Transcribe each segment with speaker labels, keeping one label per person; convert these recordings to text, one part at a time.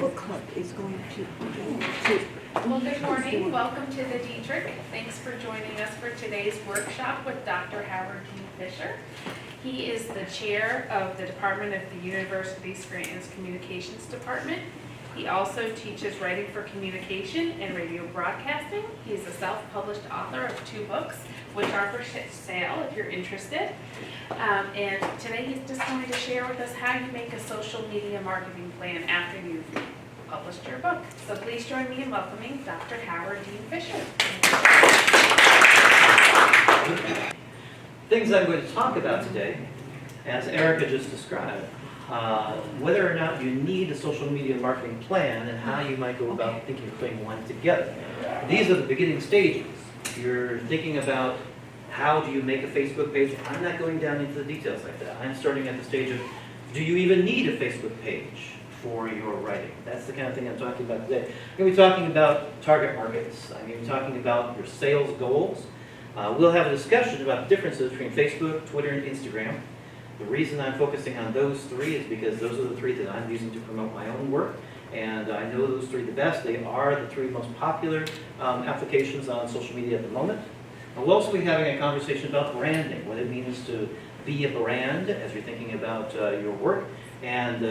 Speaker 1: book club is going to
Speaker 2: Well, good morning. Welcome to the Dietrich. Thanks for joining us for today's workshop with Dr. Howard Dean Fisher. He is the chair of the Department of the University Scranton's Communications Department. He also teaches writing for communication and radio broadcasting. He is a self-published author of 2 books, which are for sale if you're interested. And today he's just going to share with us how you make a social media marketing plan after you've published your book. So please join me in welcoming Dr. Howard Dean Fisher.
Speaker 3: Things I'm going to talk about today, as Erica just described, whether or not you need a social media marketing plan and how you might go about thinking of putting one together. These are the beginning stages. You're thinking about how do you make a Facebook page. I'm not going down into the details like that. I'm starting at the stage of, do you even need a Facebook page for your writing? That's the kind of thing I'm talking about today. I'm going to be talking about target markets. I'm going to be talking about your sales goals. We'll have a discussion about the differences between Facebook, Twitter, and Instagram. The reason I'm focusing on those 3 is because those are the 3 that I'm using to promote my own work, and I know those 3 the best. They are the 3 most popular applications on social media at the moment. And we'll also be having a conversation about branding, what it means to be a brand as you're thinking about your work, and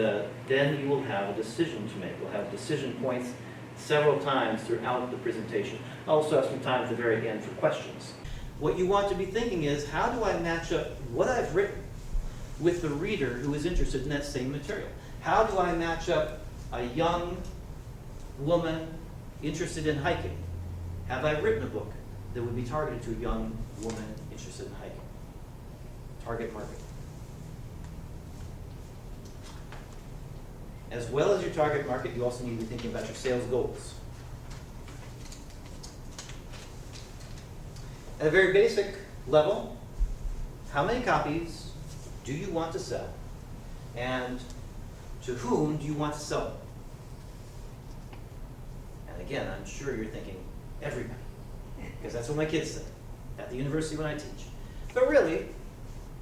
Speaker 3: then you will have a decision to make. We'll have decision points several times throughout the presentation. I'll also have some time at the very end for questions. What you want to be thinking is, how do I match up what I've written with the reader who is interested in that same material? How do I match up a young woman interested in hiking? Have I written a book that would be targeted to a young woman interested in hiking? Target market. As well as your target market, you also need to be thinking about your sales goals. At a very basic level, how many copies do you want to sell, and to whom do you want to sell them? And again, I'm sure you're thinking, everybody, because that's what my kids say at the university when I teach. But really,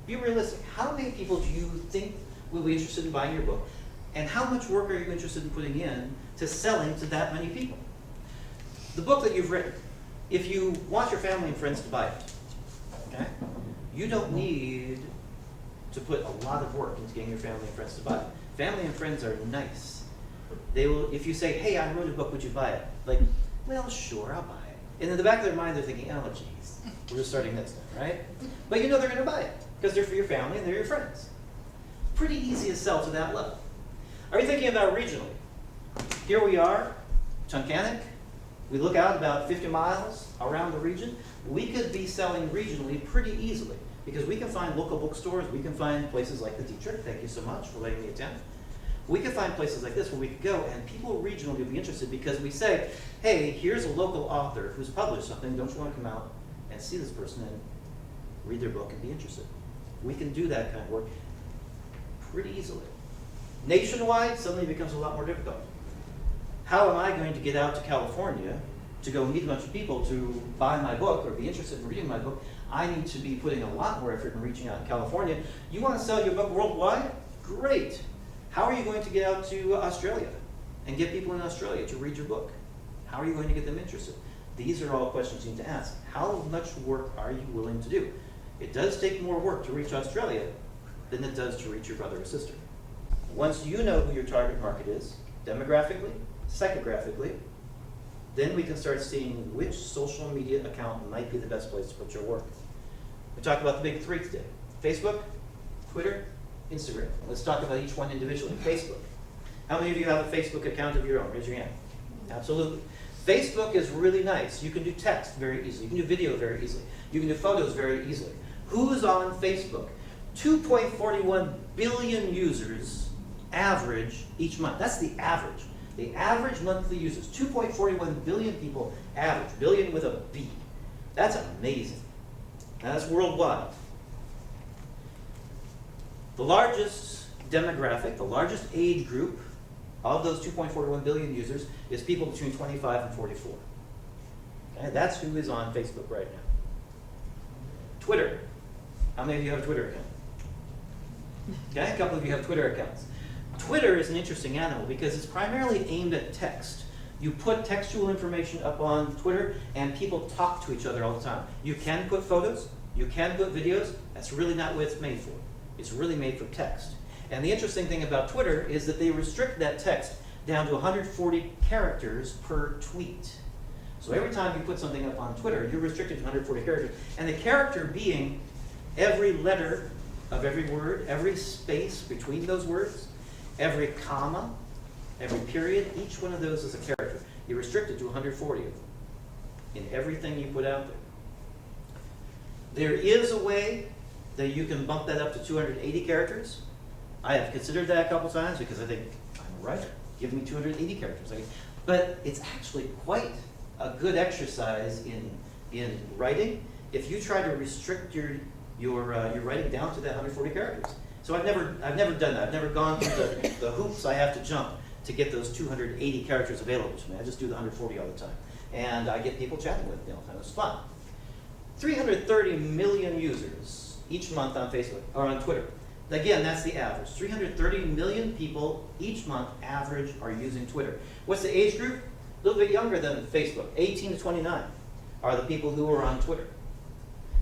Speaker 3: be realistic. How many people do you think will be interested in buying your book, and how much work are you interested in putting in to selling to that many people? The book that you've written, if you want your family and friends to buy it, okay, you don't need to put a lot of work into getting your family and friends to buy it. Family and friends are nice. They will, if you say, hey, I wrote a book, would you buy it? Like, well, sure, I'll buy it. And in the back of their mind, they're thinking, oh, geez, we're just starting this now, right? But you know they're going to buy it, because they're for your family and they're your friends. Pretty easy to sell to that level. Are you thinking about regionally? Here we are, Tunkhannock. We look out about 50 miles around the region. We could be selling regionally pretty easily, because we can find local bookstores. We can find places like the Dietrich. Thank you so much for letting me attend. We can find places like this where we could go, and people regionally will be interested because we say, hey, here's a local author who's published something. Don't you want to come out and see this person and read their book and be interested? We can do that kind of work pretty easily. Nationwide, suddenly becomes a lot more difficult. How am I going to get out to California to go meet a bunch of people to buy my book or be interested in reading my book? I need to be putting a lot more effort in reaching out in California. You want to sell your book worldwide? Great. How are you going to get out to Australia and get people in Australia to read your book? How are you going to get them interested? These are all questions you need to ask. How much work are you willing to do? It does take more work to reach Australia than it does to reach your brother or sister. Once you know who your target market is, demographically, psychographically, then we can start seeing which social media account might be the best place to put your work. We talked about the big 3 today: Facebook, Twitter, Instagram. Let's talk about each one individually. Facebook. How many of you have a Facebook account of your own? Raise your hand. Absolutely. Facebook is really nice. You can do text very easily. You can do video very easily. You can do photos very easily. Who's on Facebook? 2.41 billion users average each month. That's the average. The average monthly users, 2.41 billion people average, billion with a B. That's amazing. Now that's worldwide. The largest demographic, the largest age group of those 2.41 billion users is people between 25 and 44. Okay, that's who is on Facebook right now. Twitter. How many of you have a Twitter account? Okay, a couple of you have Twitter accounts. Twitter is an interesting animal because it's primarily aimed at text. You put textual information up on Twitter and people talk to each other all the time. You can put photos, you can put videos, that's really not what it's made for. It's really made for text. And the interesting thing about Twitter is that they restrict that text down to 140 characters per tweet. So every time you put something up on Twitter, you're restricted to 140 characters. And the character being every letter of every word, every space between those words, every comma, every period, each one of those is a character. You're restricted to 140 of them in everything you put out there. There is a way that you can bump that up to 280 characters. I have considered that a couple times because I think, I'm a writer, give me 280 characters. But it's actually quite a good exercise in writing if you try to restrict your writing down to that 140 characters. So I've never done that. I've never gone through the hoops I have to jump to get those 280 characters available to me. I just do the 140 all the time. And I get people chatting with me all the time. It's fun. 330 million users each month on Facebook or on Twitter. Again, that's the average. 330 million people each month average are using Twitter. What's the age group? A little bit younger than Facebook. 18 to 29 are the people who are on Twitter.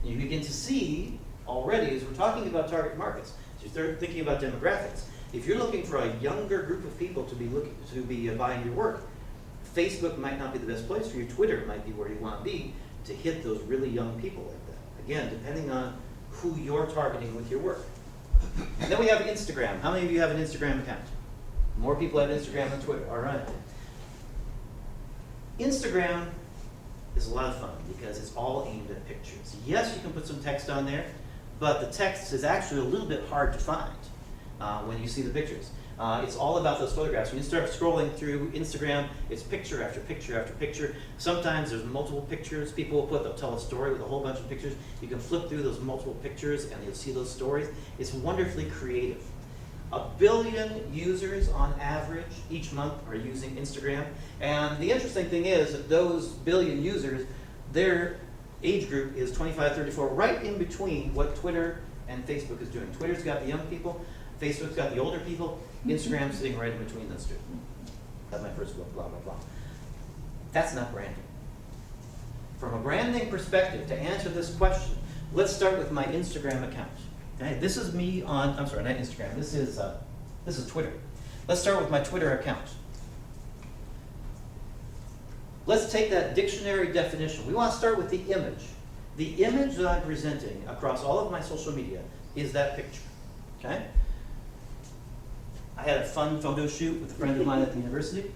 Speaker 3: And you begin to see already, as we're talking about target markets, so you start thinking about demographics. If you're looking for a younger group of people to be buying your work, Facebook might not be the best place for you. Twitter might be where you want to be to hit those really young people like that. Again, depending on who you're targeting with your work. And then we have Instagram. How many of you have an Instagram account? More people have Instagram than Twitter. All right. Instagram is a lot of fun because it's all aimed at pictures. Yes, you can put some text on there, but the text is actually a little bit hard to find when you see the pictures. It's all about those photographs. When you start scrolling through Instagram, it's picture after picture after picture. Sometimes there's multiple pictures. People they'll tell a story with a whole bunch of pictures. You can flip through those multiple pictures and you'll see those stories. It's wonderfully creative. 1 billion users on average each month are using Instagram. And the interesting thing is that those billion users, their age group is 25-34, right in between what Twitter and Facebook is doing. Twitter's got the young people, Facebook's got the older people, Instagram's sitting right in between those two. That's my first book, blah, blah, blah. That's not branding. From a branding perspective, to answer this question, let's start with my Instagram account. Okay, this is me on, I'm sorry, not Instagram, this is Twitter. Let's start with my Twitter account. Let's take that dictionary definition. We want to start with the image. The image that I'm presenting across all of my social media is that picture, okay? I had a fun photo shoot with a friend of mine at the university.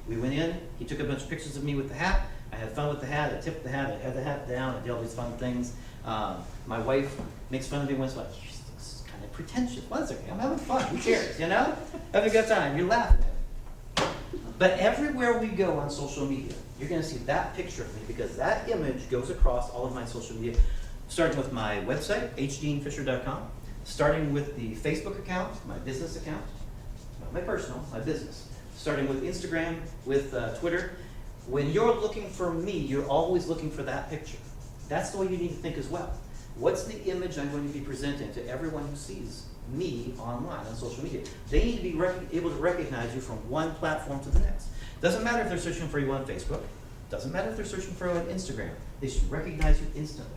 Speaker 3: We went in, he took a bunch of pictures of me with the hat. I had fun with the hat, I tipped the hat, I had the hat down, I did all these fun things. My wife makes fun of me once, like, this looks kind of pretentious. Well, that's okay, I'm having fun, who cares, you know? Having a good time, you're laughing at it. But everywhere we go on social media, you're gonna see that picture of me because that image goes across all of my social media, starting with my website, hdeanfisher.com, starting with the Facebook account, my business account, not my personal, my business, starting with Instagram, with Twitter. When you're looking for me, you're always looking for that picture. That's the way you need to think as well. What's the image I'm going to be presenting to everyone who sees me online on social media? They need to be able to recognize you from one platform to the next. Doesn't matter if they're searching for you on Facebook. Doesn't matter if they're searching for you on Instagram. They should recognize you instantly.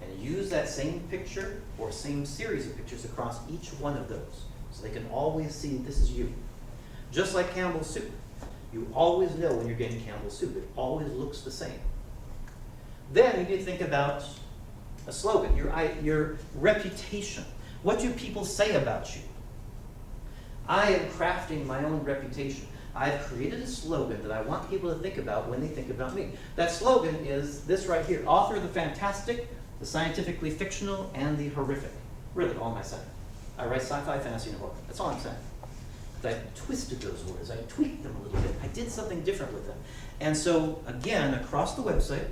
Speaker 3: And use that same picture or same series of pictures across each one of those so they can always see this is you. Just like Campbell's soup. You always know when you're getting Campbell's soup. It always looks the same. Then you need to think about a slogan, your reputation. What do people say about you? I am crafting my own reputation. I've created a slogan that I want people to think about when they think about me. That slogan is this right here: author of the fantastic, the scientifically fictional, and the horrific. Really, all I'm saying. I write sci-fi, fantasy, and horror. That's all I'm saying. But I twisted those words. I tweaked them a little bit. I did something different with them. And so, again, across the website,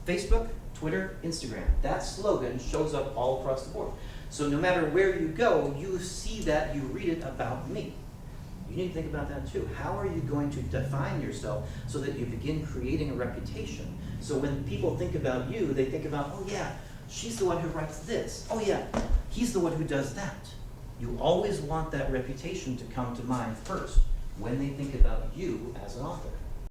Speaker 3: Facebook, Twitter, Instagram, that slogan shows up all across the board. So no matter where you go, you see that, you read it about me. You need to think about that too. How are you going to define yourself so that you begin creating a reputation? So when people think about you, they think about, oh yeah, she's the one who writes this. Oh yeah, he's the one who does that. You always want that reputation to come to mind first when they think about you as an author.